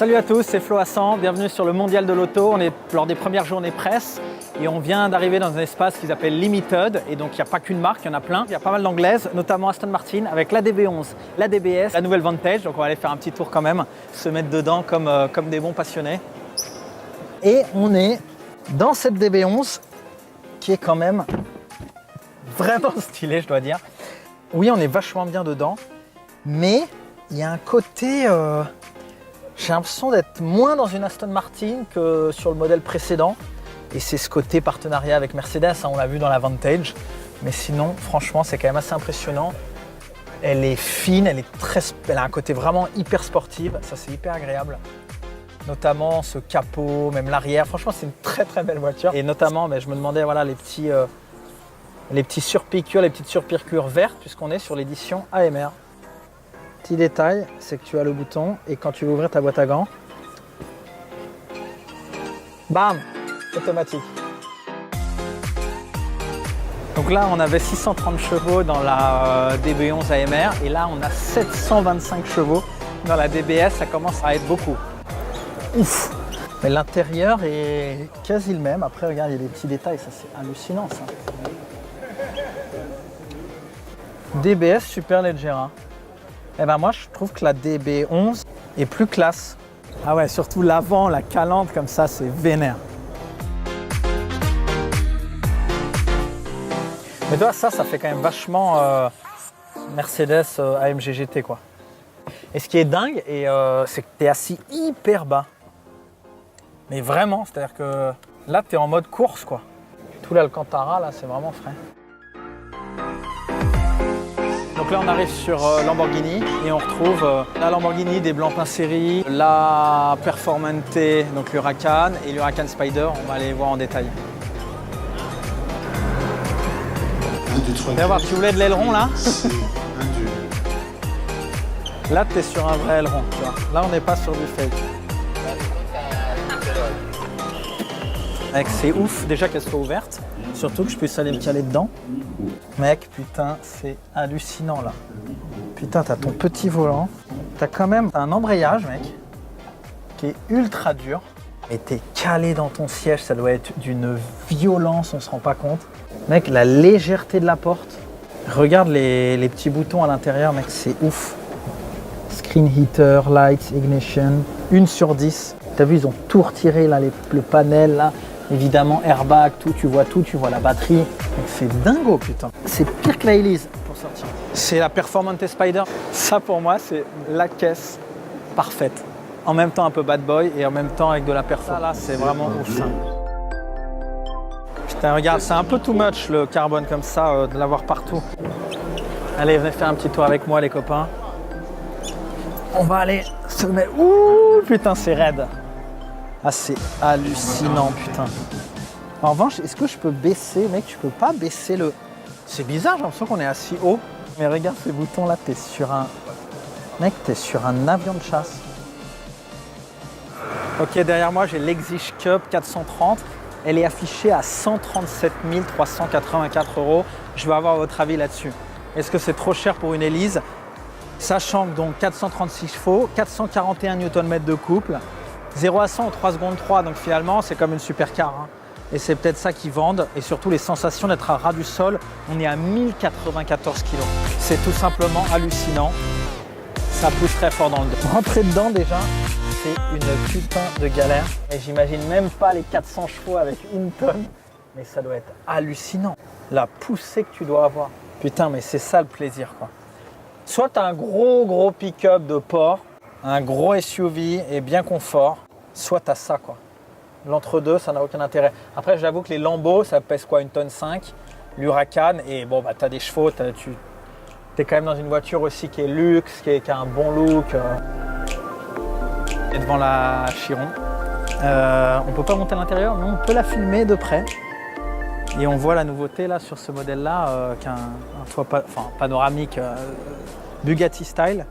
Salut à tous, c'est Flo Hassan, bienvenue sur le Mondial de l'Auto. On est lors des premières journées presse et on vient d'arriver dans un espace qui s'appelle Limited. Et donc il n'y a pas qu'une marque, il y en a plein. Il y a pas mal d'anglaises, notamment Aston Martin avec la DB11, la DBS, la nouvelle Vantage. Donc on va aller faire un petit tour quand même, se mettre dedans comme des bons passionnés. Et on est dans cette DB11 qui est quand même vraiment stylée, je dois dire. Oui, on est vachement bien dedans, mais il y a un côté... J'ai l'impression d'être moins dans une Aston Martin que sur le modèle précédent. Et c'est ce côté partenariat avec Mercedes, hein, on l'a vu dans la Vantage. Mais sinon, franchement, c'est quand même assez impressionnant. Elle est fine, elle a un côté vraiment hyper sportive. Ça, c'est hyper agréable. Notamment ce capot, même l'arrière. Franchement, c'est une très très belle voiture. Et notamment, je me demandais, voilà, les petits surpiqûres, les petites surpiqûres vertes, puisqu'on est sur l'édition AMR. Petit détail, c'est que tu as le bouton et quand tu veux ouvrir ta boîte à gants, bam, automatique. Donc là, on avait 630 chevaux dans la DB11 AMR et là, on a 725 chevaux dans la DBS. Ça commence à être beaucoup. Ouf! Mais l'intérieur est quasi le même. Après, regarde, il y a des petits détails. Ça, c'est hallucinant, ça. DBS Superleggera. Eh ben moi, je trouve que la DB11 est plus classe. Ah ouais, surtout l'avant, la calandre comme ça, c'est vénère. Mais toi, ça fait quand même vachement Mercedes AMG GT, quoi. Et ce qui est dingue, c'est que tu es assis hyper bas. Mais vraiment, c'est-à-dire que là, tu es en mode course, quoi. Tout l'Alcantara, là, c'est vraiment frais. Donc là, on arrive sur Lamborghini et on retrouve la Lamborghini des blancs plein série, la Performante, donc l'Huracan et l'Huracan Spider. On va aller voir en détail. Viens voir, tu voulais de l'aileron là? Là, tu es sur un vrai aileron. Tu vois. Là, on n'est pas sur du fake. Mec, c'est ouf déjà qu'elle soit ouverte. Surtout que je puisse aller me caler dedans. Mec, putain, c'est hallucinant là. Putain, t'as ton petit volant. T'as quand même un embrayage, mec, qui est ultra dur. Et t'es calé dans ton siège, ça doit être d'une violence, on se rend pas compte. Mec, la légèreté de la porte. Regarde les petits boutons à l'intérieur, mec, c'est ouf. Screen heater, lights, ignition, 1 sur 10. T'as vu, ils ont tout retiré là, le panel là. Évidemment, airbag, tout, tu vois la batterie. C'est dingo, putain. C'est pire que la Elise pour sortir. C'est la Performante Spider. Ça, pour moi, c'est la caisse parfaite. En même temps, un peu bad boy et en même temps avec de la performance. Là, c'est vraiment ouf, ça. Putain, regarde, c'est un peu too much le carbone comme ça, de l'avoir partout. Allez, venez faire un petit tour avec moi, les copains. On va aller se mettre... Ouh, putain, c'est raide. Ah, c'est hallucinant, putain. En revanche, est-ce que je peux baisser? Mec, tu peux pas baisser le... C'est bizarre, j'ai l'impression qu'on est assis haut. Mais regarde ces boutons-là, t'es sur un... Mec, t'es sur un avion de chasse. Ok, derrière moi, j'ai l'Exige Cup 430. Elle est affichée à 137 384 €. Je vais avoir votre avis là-dessus. Est-ce que c'est trop cher pour une Elise? Sachant que donc 436 chevaux, 441 Nm de couple, 0 à 100 en 3 secondes 3, donc finalement c'est comme une supercar. Hein. Et c'est peut-être ça qu'ils vendent. Et surtout les sensations d'être à ras du sol, on est à 1094 kg. C'est tout simplement hallucinant. Ça pousse très fort dans le dos. Rentrer dedans déjà, c'est une putain de galère. Et j'imagine même pas les 400 chevaux avec 1 tonne. Mais ça doit être hallucinant. La poussée que tu dois avoir. Putain, mais c'est ça le plaisir, quoi. Soit tu as un gros pick-up de port, un gros SUV et bien confort, soit tu as ça, quoi. L'entre-deux, ça n'a aucun intérêt. Après, j'avoue que les Lambo, ça pèse quoi, 1,5 tonne. L'Huracan, et bon, tu as des chevaux, tu es quand même dans une voiture aussi qui est luxe, qui a un bon look. Et devant la Chiron. On peut pas monter à l'intérieur, mais on peut la filmer de près. Et on voit la nouveauté là sur ce modèle-là, qui a un toit panoramique Bugatti style.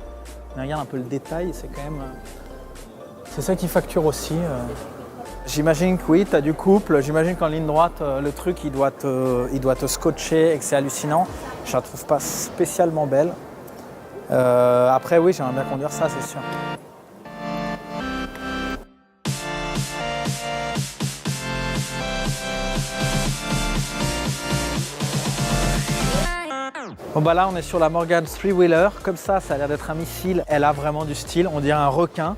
Mais regarde un peu le détail, c'est quand même... c'est ça qui facture aussi. J'imagine que oui, tu as du couple. J'imagine qu'en ligne droite, le truc, il doit te scotcher et que c'est hallucinant. Je la trouve pas spécialement belle. Après, oui, j'aimerais bien conduire ça, c'est sûr. Bon bah là on est sur la Morgan Three-Wheeler, comme ça a l'air d'être un missile, elle a vraiment du style, on dirait un requin.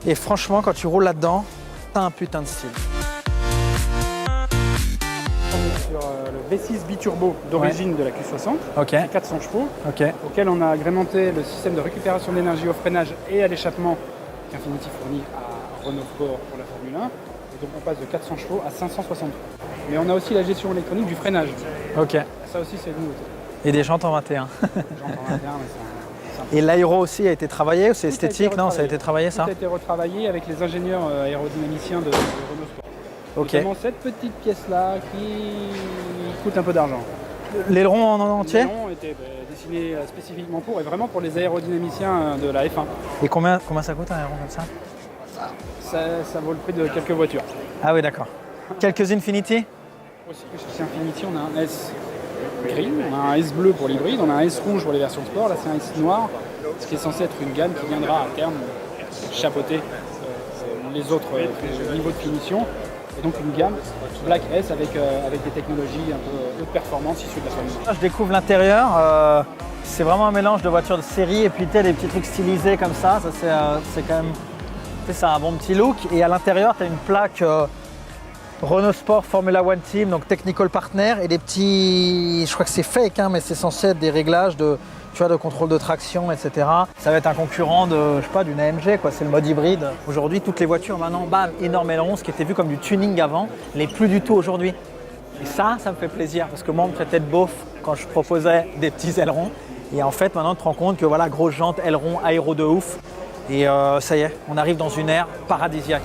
Et franchement quand tu roules là-dedans, t'as un putain de style. On est sur le V6 biturbo d'origine de la Q60, Ok, 400 chevaux, ok, auquel on a agrémenté le système de récupération d'énergie au freinage et à l'échappement qu'Infiniti fournit à Renault Sport pour la Formule 1. Et donc on passe de 400 chevaux à 563. Mais on a aussi la gestion électronique du freinage. ok. Ça aussi c'est une nouveauté. Et des jantes en 21. J'entends interne, mais c'est un Et l'aéro aussi a été travaillé ou c'est Tout a été esthétique? Non, ça a retravaillé. été travaillé ça? Tout a été retravaillé avec les ingénieurs aérodynamiciens de Renault Sport. Ok. Notamment cette petite pièce-là qui coûte un peu d'argent. L'aileron en entier? L'aileron était dessiné spécifiquement pour et vraiment pour les aérodynamiciens de la F1. Et combien ça coûte un aileron comme ça? Ça vaut le prix de quelques voitures. Ah oui, d'accord. Quelques Infiniti? Aussi, chez Infiniti, on a un S gris, on a un S bleu pour l'hybride, on a un S rouge pour les versions sport, là c'est un S noir, ce qui est censé être une gamme qui viendra à terme chapeauter les autres niveaux de finition. Et donc une gamme Black S avec des technologies un peu haute performance issues de la Formule 1. Je découvre l'intérieur. C'est vraiment un mélange de voitures de série et puis tu as des petits trucs stylisés comme ça. Ça c'est quand même. C'est un bon petit look. Et à l'intérieur, tu as une plaque Renault Sport Formula One Team, donc Technical Partner, et des petits. Je crois que c'est fake, hein, mais c'est censé être des réglages de contrôle de traction, etc. Ça va être un concurrent de, je sais pas, d'une AMG, quoi. C'est le mode hybride. Aujourd'hui, toutes les voitures maintenant, bam, énorme aileron, ce qui était vu comme du tuning avant, n'est plus du tout aujourd'hui. Et ça me fait plaisir parce que moi, on me traitait de beauf quand je proposais des petits ailerons. Et en fait, maintenant, tu te rends compte que voilà, grosse jante, aileron, aéro de ouf. Et ça y est, on arrive dans une ère paradisiaque.